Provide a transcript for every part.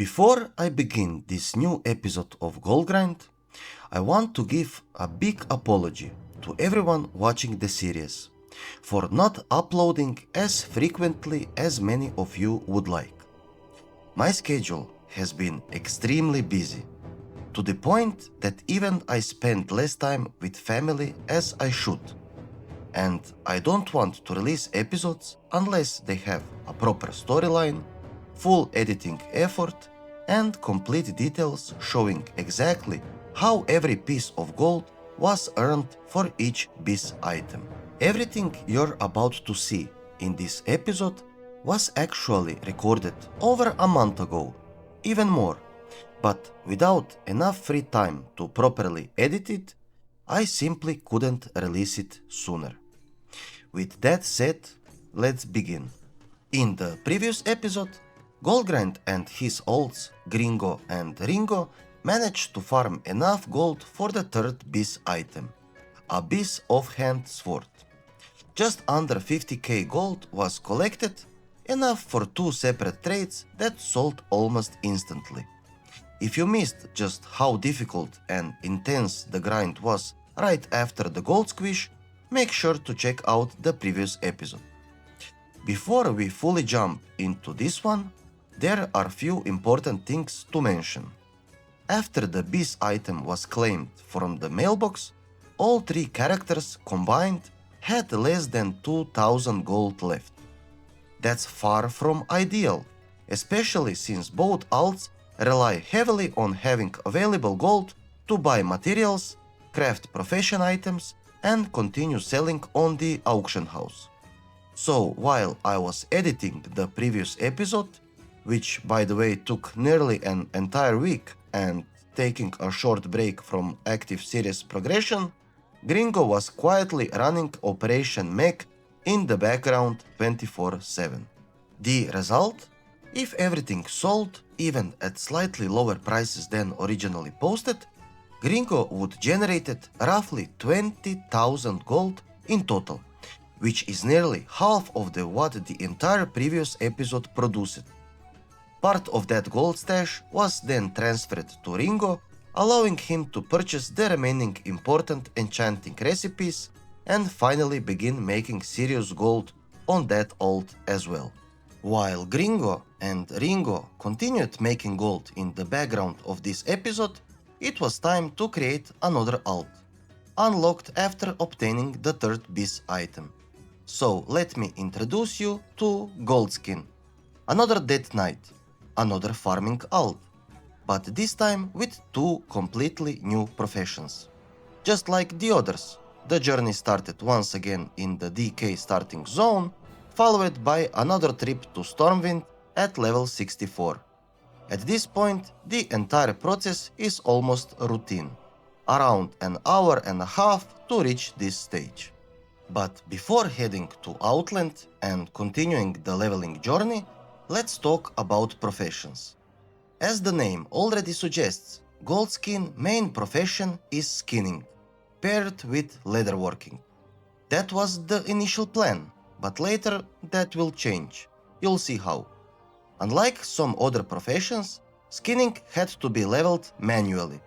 Before I begin this new episode of Goldgrind, I want to give a big apology to everyone watching the series for not uploading as frequently as many of you would like. My schedule has been extremely busy, to the point that even I spend less time with family as I should. And I don't want to release episodes unless they have a proper storyline, full editing effort, and complete details showing exactly how every piece of gold was earned for each BiS item. Everything you're about to see in this episode was actually recorded over a month ago, even more, but without enough free time to properly edit it, I simply couldn't release it sooner. With that said, let's begin. In the previous episode, Goldgrind and his olds, Gringo and Ringo, managed to farm enough gold for the third BiS item, a BiS offhand sword. Just under 50k gold was collected, enough for two separate trades that sold almost instantly. If you missed just how difficult and intense the grind was right after the gold squish, make sure to check out the previous episode. Before we fully jump into this one, there are few important things to mention. After the BiS item was claimed from the mailbox, all three characters combined had less than 2000 gold left. That's far from ideal, especially since both alts rely heavily on having available gold to buy materials, craft profession items, and continue selling on the auction house. So while I was editing the previous episode, which by the way took nearly an entire week, and taking a short break from active series progression, Gringo was quietly running Operation MEG in the background 24/7. The result? If everything sold, even at slightly lower prices than originally posted, Gringo would generated roughly 20,000 gold in total, which is nearly half of what the entire previous episode produced. Part of that gold stash was then transferred to Ringo, allowing him to purchase the remaining important enchanting recipes and finally begin making serious gold on that alt as well. While Gringo and Ringo continued making gold in the background of this episode, it was time to create another alt, unlocked after obtaining the third BiS item. So let me introduce you to GoldSkin, another Death Knight, another farming alt, but this time with two completely new professions. Just like the others, the journey started once again in the DK starting zone, followed by another trip to Stormwind at level 64. At this point, the entire process is almost routine, around an hour and a half to reach this stage. But before heading to Outland and continuing the leveling journey, let's talk about professions. As the name already suggests, GoldSkin main profession is skinning, paired with leatherworking. That was the initial plan, but later that will change. You'll see how. Unlike some other professions, skinning had to be leveled manually.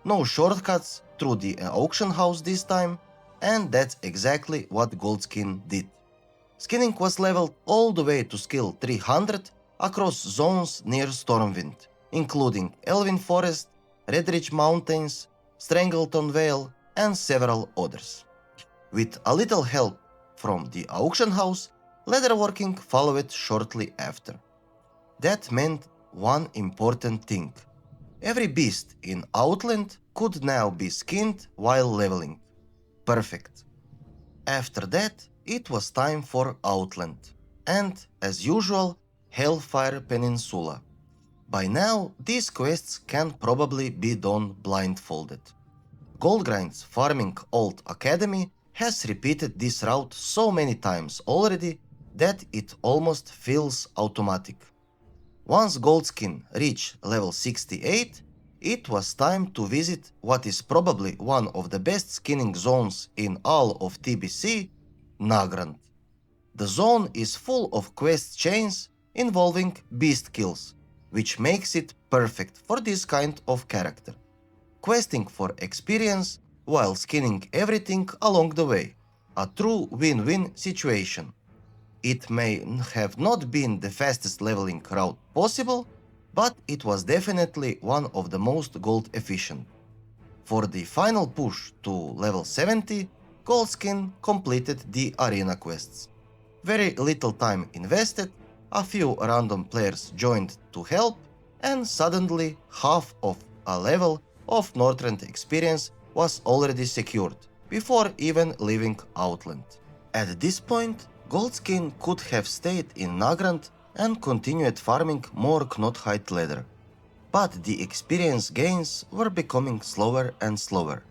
No shortcuts through the auction house this time, and that's exactly what GoldSkin did. Skinning was leveled all the way to skill 300 across zones near Stormwind, including Elvin Forest, Redridge Mountains, Strangleton Vale, and several others. With a little help from the auction house, leatherworking followed shortly after. That meant one important thing. Every beast in Outland could now be skinned while leveling. Perfect. After that, it was time for Outland, and, as usual, Hellfire Peninsula. By now, these quests can probably be done blindfolded. Goldgrind's Farming Alt Academy has repeated this route so many times already that it almost feels automatic. Once GoldSkin reached level 68, it was time to visit what is probably one of the best skinning zones in all of TBC, Northrend. The zone is full of quest chains involving beast kills, which makes it perfect for this kind of character. Questing for experience while skinning everything along the way. A true win-win situation. It may have not been the fastest leveling route possible, but it was definitely one of the most gold efficient. For the final push to level 70, GoldSkin completed the arena quests. Very little time invested, a few random players joined to help, and suddenly half of a level of Northrend experience was already secured, before even leaving Outland. At this point, GoldSkin could have stayed in Nagrand and continued farming more Knothide leather. But the experience gains were becoming slower and slower.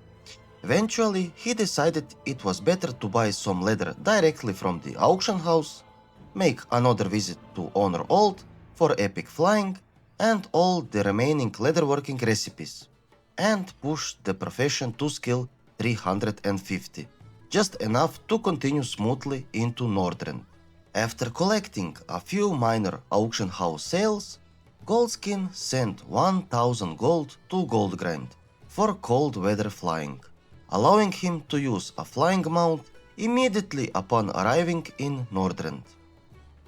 Eventually, he decided it was better to buy some leather directly from the auction house, make another visit to Honor Old for epic flying and all the remaining leatherworking recipes, and push the profession to skill 350, just enough to continue smoothly into Northrend. After collecting a few minor auction house sales, GoldSkin sent 1000 gold to Goldgrind for cold weather flying, allowing him to use a flying mount immediately upon arriving in Northrend.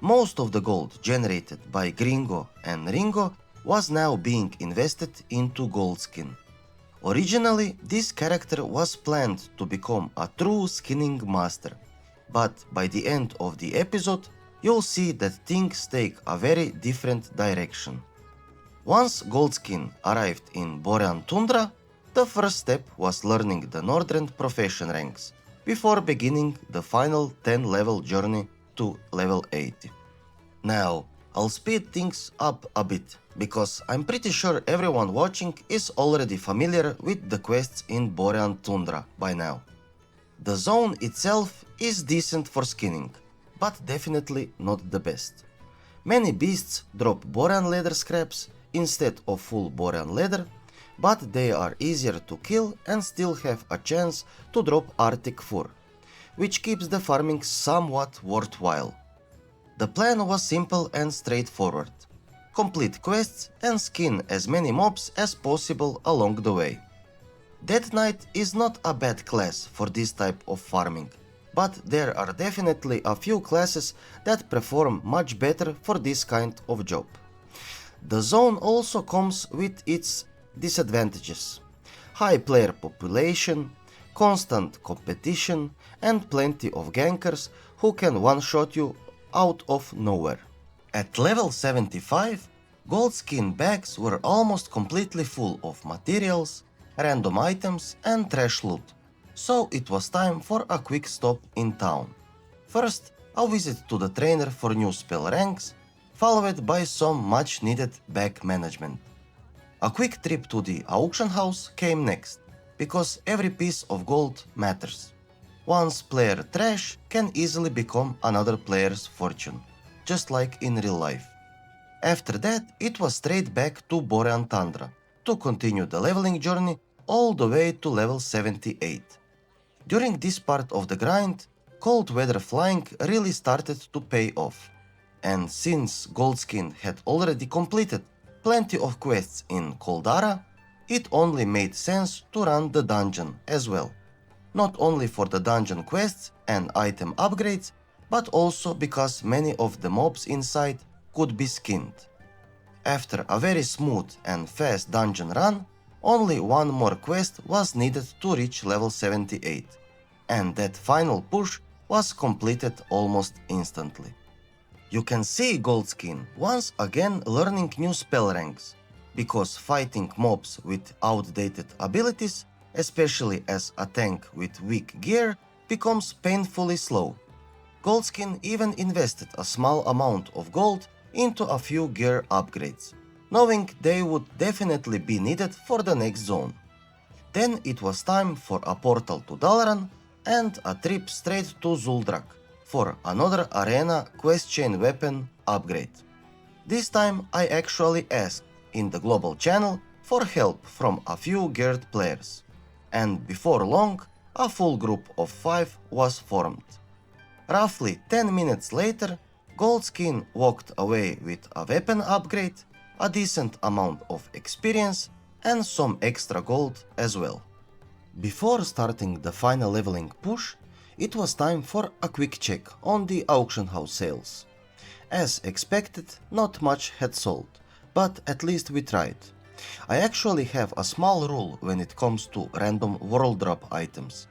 Most of the gold generated by Gringo and Ringo was now being invested into GoldSkin. Originally, this character was planned to become a true skinning master, but by the end of the episode, you'll see that things take a very different direction. Once GoldSkin arrived in Borean Tundra, the first step was learning the Northrend profession ranks, before beginning the final 10-level journey to level 80. Now, I'll speed things up a bit, because I'm pretty sure everyone watching is already familiar with the quests in Borean Tundra by now. The zone itself is decent for skinning, but definitely not the best. Many beasts drop Borean leather scraps instead of full Borean leather, but they are easier to kill and still have a chance to drop Arctic fur, which keeps the farming somewhat worthwhile. The plan was simple and straightforward. Complete quests and skin as many mobs as possible along the way. Death Knight is not a bad class for this type of farming, but there are definitely a few classes that perform much better for this kind of job. The zone also comes with its disadvantages: high player population, constant competition, and plenty of gankers who can one-shot you out of nowhere. At level 75, GoldSkin bags were almost completely full of materials, random items and trash loot, so it was time for a quick stop in town. First, a visit to the trainer for new spell ranks, followed by some much needed bag management. A quick trip to the auction house came next, because every piece of gold matters. One's player trash can easily become another player's fortune, just like in real life. After that, it was straight back to Borean Tundra to continue the leveling journey all the way to level 78. During this part of the grind, cold weather flying really started to pay off. And since GoldSkin had already completed plenty of quests in Coldara, it only made sense to run the dungeon as well. Not only for the dungeon quests and item upgrades, but also because many of the mobs inside could be skinned. After a very smooth and fast dungeon run, only one more quest was needed to reach level 78, and that final push was completed almost instantly. You can see GoldSkin once again learning new spell ranks, because fighting mobs with outdated abilities, especially as a tank with weak gear, becomes painfully slow. GoldSkin even invested a small amount of gold into a few gear upgrades, knowing they would definitely be needed for the next zone. Then it was time for a portal to Dalaran and a trip straight to Zuldrak for another arena quest chain weapon upgrade. This time I actually asked in the global channel for help from a few geared players, and before long a full group of 5 was formed. Roughly 10 minutes later, GoldSkin walked away with a weapon upgrade, a decent amount of experience, and some extra gold as well. Before starting the final leveling push, it was time for a quick check on the auction house sales. As expected, not much had sold, but at least we tried. I actually have a small rule when it comes to random world drop items.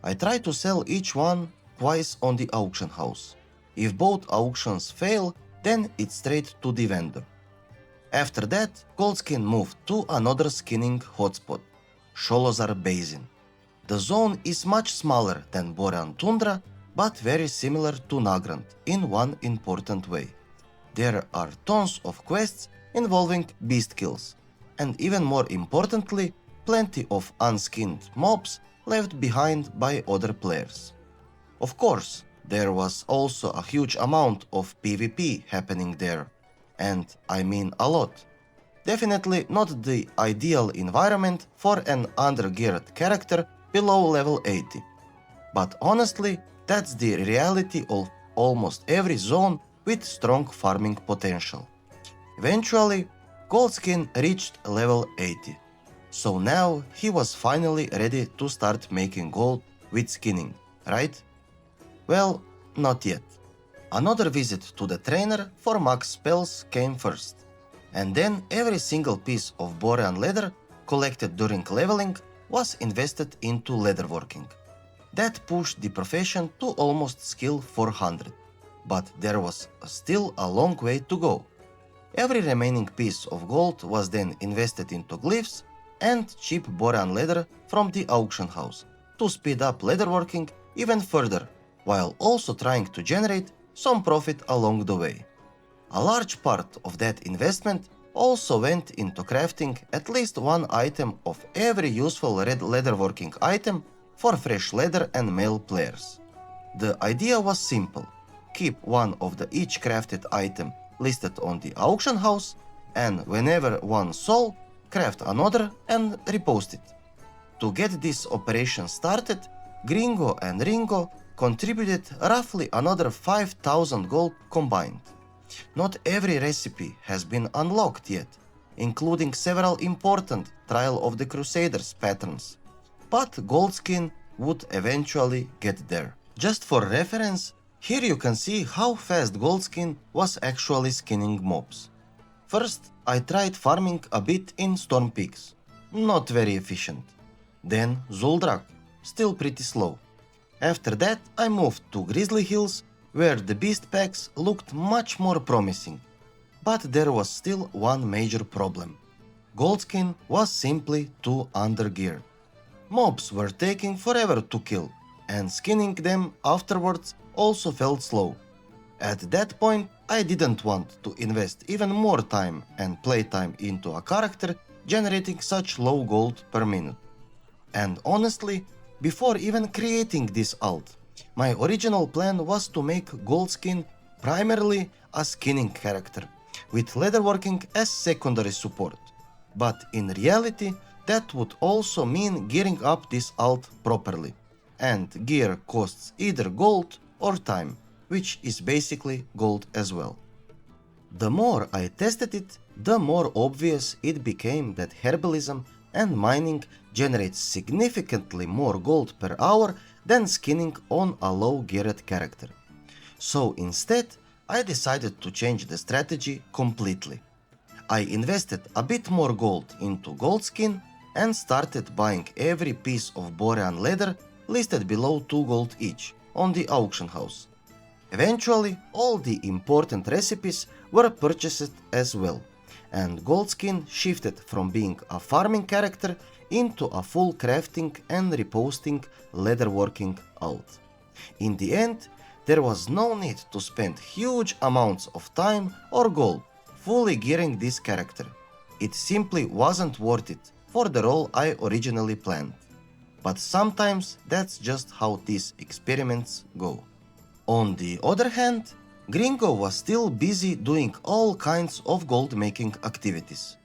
I try to sell each one twice on the auction house. If both auctions fail, then it's straight to the vendor. After that, GoldSkin moved to another skinning hotspot, Sholozar Basin. The zone is much smaller than Borean Tundra, but very similar to Nagrand in one important way. There are tons of quests involving beast kills, and even more importantly, plenty of unskinned mobs left behind by other players. Of course, there was also a huge amount of PvP happening there, and I mean a lot. Definitely not the ideal environment for an undergeared character below level 80. But honestly, that's the reality of almost every zone with strong farming potential. Eventually, GoldSkin reached level 80. So now he was finally ready to start making gold with skinning, right? Well, not yet. Another visit to the trainer for max spells came first. And then every single piece of Borean leather collected during leveling was invested into leatherworking. That pushed the profession to almost skill 400. But there was still a long way to go. Every remaining piece of gold was then invested into glyphs and cheap Borean leather from the auction house to speed up leatherworking even further, while also trying to generate some profit along the way. A large part of that investment also went into crafting at least one item of every useful red leatherworking item for fresh leather and male players. The idea was simple: keep one of the each crafted item listed on the auction house, and whenever one sold, craft another and repost it. To get this operation started, Gringo and Ringo contributed roughly another 5,000 gold combined. Not every recipe has been unlocked yet, including several important Trial of the Crusaders patterns, but GoldSkin would eventually get there. Just for reference, here you can see how fast GoldSkin was actually skinning mobs. First, I tried farming a bit in Storm Peaks, not very efficient. Then Zuldrak, still pretty slow. After that, I moved to Grizzly Hills, where the beast packs looked much more promising. But there was still one major problem. GoldSkin was simply too undergeared. Mobs were taking forever to kill, and skinning them afterwards also felt slow. At that point, I didn't want to invest even more time and playtime into a character generating such low gold per minute. And honestly, before even creating this alt, my original plan was to make GoldSkin primarily a skinning character, with leatherworking as secondary support. But in reality, that would also mean gearing up this alt properly. And gear costs either gold or time, which is basically gold as well. The more I tested it, the more obvious it became that herbalism and mining generates significantly more gold per hour than skinning on a low geared character. So instead, I decided to change the strategy completely. I invested a bit more gold into GoldSkin and started buying every piece of Borean leather listed below 2 gold each on the auction house. Eventually, all the important recipes were purchased as well, and GoldSkin shifted from being a farming character into a full crafting and reposting leatherworking alt. In the end, there was no need to spend huge amounts of time or gold fully gearing this character. It simply wasn't worth it for the role I originally planned. But sometimes that's just how these experiments go. On the other hand, Gringo was still busy doing all kinds of gold making activities.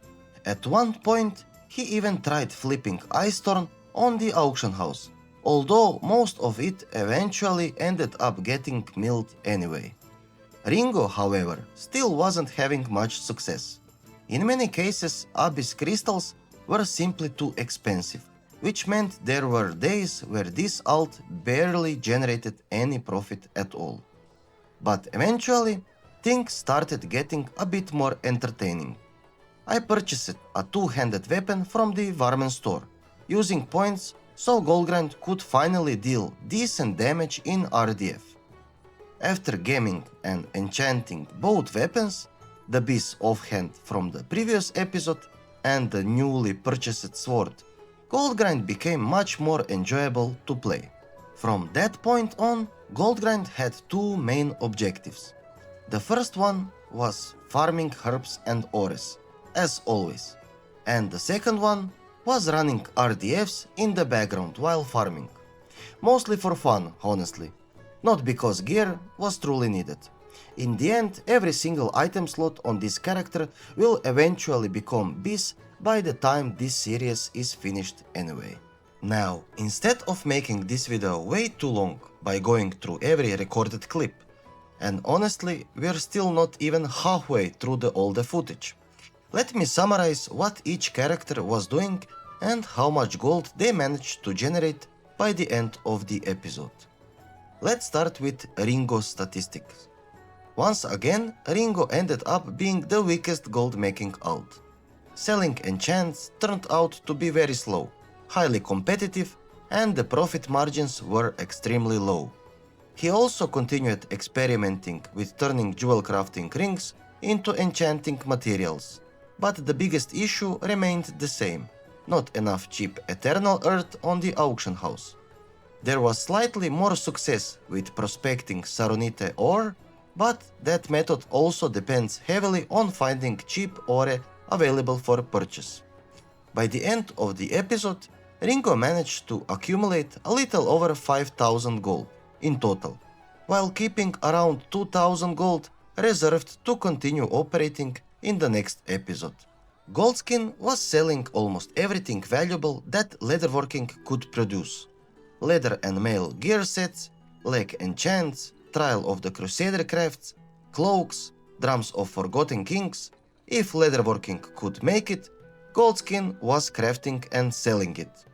At one point, he even tried flipping Ice Thorn on the auction house, although most of it eventually ended up getting milled anyway. Ringo, however, still wasn't having much success. In many cases, BiS crystals were simply too expensive, which meant there were days where this alt barely generated any profit at all. But eventually, things started getting a bit more entertaining. I purchased a two-handed weapon from the Warman store, using points so Goldgrind could finally deal decent damage in RDF. After gaming and enchanting both weapons, the BiS offhand from the previous episode and the newly purchased sword, Goldgrind became much more enjoyable to play. From that point on, Goldgrind had two main objectives. The first one was farming herbs and ores, as always, and the second one was running RDFs in the background while farming. Mostly for fun, honestly, not because gear was truly needed. In the end, every single item slot on this character will eventually become BiS by the time this series is finished anyway. Now, instead of making this video way too long by going through every recorded clip, and honestly, we're still not even halfway through all the footage, let me summarize what each character was doing and how much gold they managed to generate by the end of the episode. Let's start with Ringo's statistics. Once again, Ringo ended up being the weakest gold making alt. Selling enchants turned out to be very slow, highly competitive, and the profit margins were extremely low. He also continued experimenting with turning jewel crafting rings into enchanting materials, but the biggest issue remained the same: not enough cheap eternal earth on the auction house. There was slightly more success with prospecting Saronite ore, but that method also depends heavily on finding cheap ore available for purchase. By the end of the episode, Ringo managed to accumulate a little over 5,000 gold in total, while keeping around 2,000 gold reserved to continue operating in the next episode. GoldSkin was selling almost everything valuable that leatherworking could produce. Leather and mail gear sets, leg enchants, Trial of the Crusader crafts, cloaks, drums of forgotten kings. If leatherworking could make it, GoldSkin was crafting and selling it.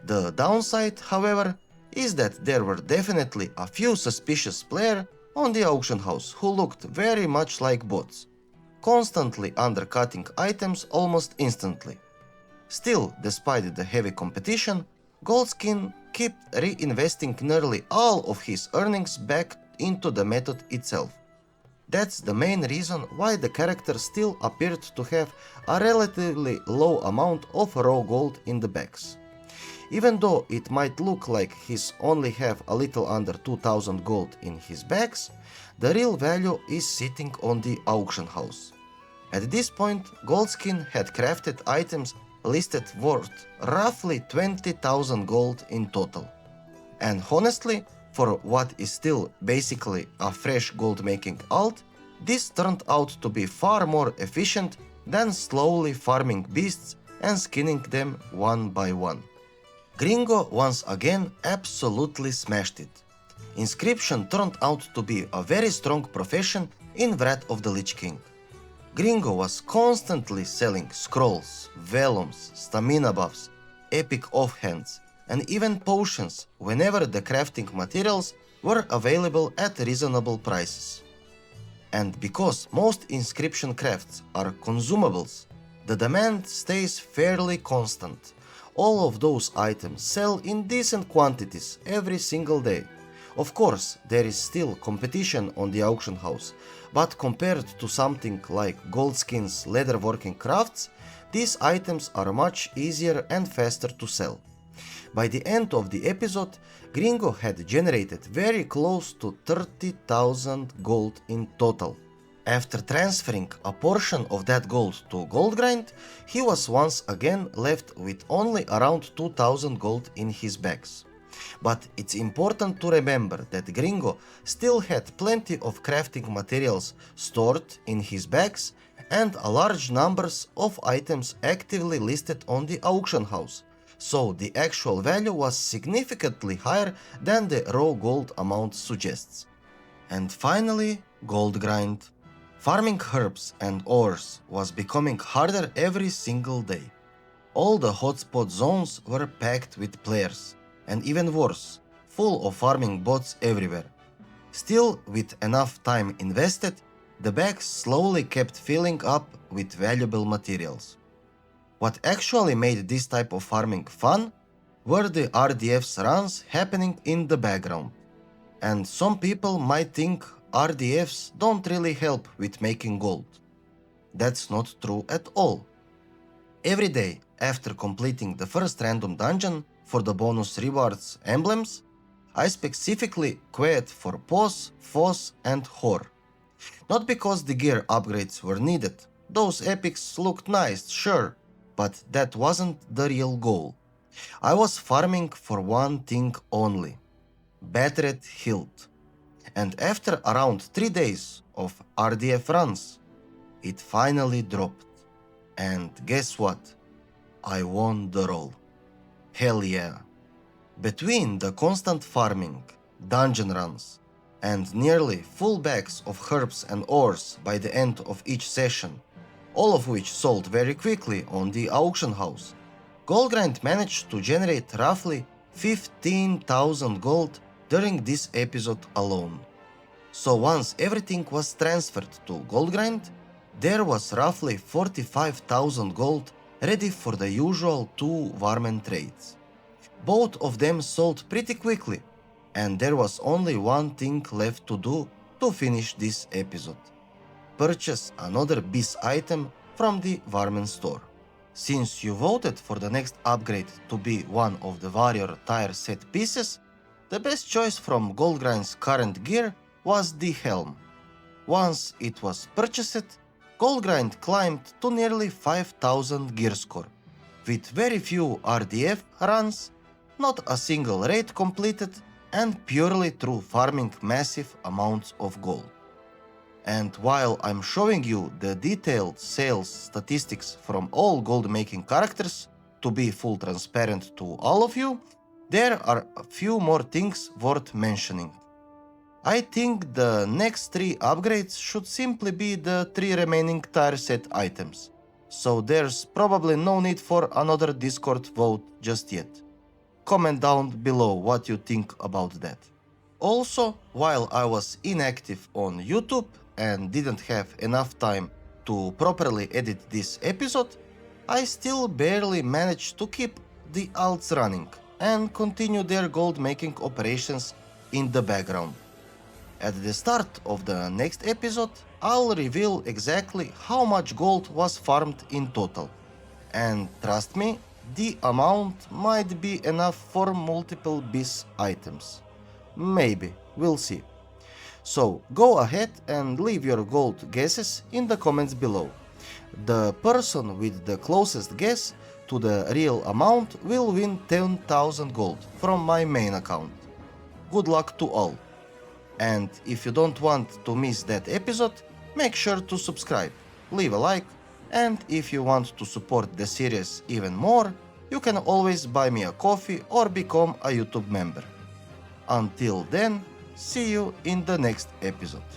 The downside, however, is that there were definitely a few suspicious players on the auction house who looked very much like bots, constantly undercutting items almost instantly. Still, despite the heavy competition, GoldSkin kept reinvesting nearly all of his earnings back into the method itself. That's the main reason why the character still appeared to have a relatively low amount of raw gold in the bags. Even though it might look like he's only have a little under 2,000 gold in his bags, the real value is sitting on the auction house. At this point, GoldSkin had crafted items listed worth roughly 20,000 gold in total. And honestly, for what is still basically a fresh gold making alt, this turned out to be far more efficient than slowly farming beasts and skinning them one by one. Gringo once again absolutely smashed it. Inscription turned out to be a very strong profession in Wrath of the Lich King. Gringo was constantly selling scrolls, vellums, stamina buffs, epic offhands, and even potions whenever the crafting materials were available at reasonable prices. And because most inscription crafts are consumables, the demand stays fairly constant. All of those items sell in decent quantities every single day. Of course, there is still competition on the auction house, but compared to something like GoldSkin's leatherworking crafts, these items are much easier and faster to sell. By the end of the episode, Gringo had generated very close to 30,000 gold in total. After transferring a portion of that gold to Goldgrind, he was once again left with only around 2,000 gold in his bags. But it's important to remember that Gringo still had plenty of crafting materials stored in his bags and a large numbers of items actively listed on the auction house, so the actual value was significantly higher than the raw gold amount suggests. And finally, Goldgrind. Farming herbs and ores was becoming harder every single day. All the hotspot zones were packed with players, and even worse, full of farming bots everywhere. Still, with enough time invested, the bags slowly kept filling up with valuable materials. What actually made this type of farming fun were the RDFs runs happening in the background. And some people might think RDFs don't really help with making gold. That's not true at all. Every day after completing the first random dungeon for the bonus rewards emblems, I specifically queued for POS, FOS and HOR. Not because the gear upgrades were needed, those epics looked nice, sure, but that wasn't the real goal. I was farming for one thing only: Battered Hilt. And after around 3 days of RDF runs, it finally dropped. And guess what? I won the role. Hell yeah. Between the constant farming, dungeon runs, and nearly full bags of herbs and ores by the end of each session, all of which sold very quickly on the auction house, Goldgrind managed to generate roughly 15,000 gold during this episode alone. So once everything was transferred to Goldgrind, there was roughly 45,000 gold ready for the usual 2 Warman trades. Both of them sold pretty quickly, and there was only one thing left to do to finish this episode: purchase another BiS item from the Warman store. Since you voted for the next upgrade to be one of the warrior tire set pieces, the best choice from Goldgrind's current gear was the helm. Once it was purchased, Goldgrind climbed to nearly 5,000 gear score, with very few RDF runs, not a single raid completed, and purely through farming massive amounts of gold. And while I'm showing you the detailed sales statistics from all gold making characters to be full transparent to all of you, there are a few more things worth mentioning. I think the next 3 upgrades should simply be the 3 remaining tire set items, so there's probably no need for another Discord vote just yet. Comment down below what you think about that. Also, while I was inactive on YouTube and didn't have enough time to properly edit this episode, I still barely managed to keep the alts running and continue their gold making operations in the background. At the start of the next episode, I'll reveal exactly how much gold was farmed in total. And trust me, the amount might be enough for multiple BiS items. Maybe, we'll see. So go ahead and leave your gold guesses in the comments below. The person with the closest guess to the real amount will win 10,000 gold from my main account. Good luck to all. And if you don't want to miss that episode, make sure to subscribe, leave a like, and if you want to support the series even more, you can always buy me a coffee or become a YouTube member. Until then, see you in the next episode.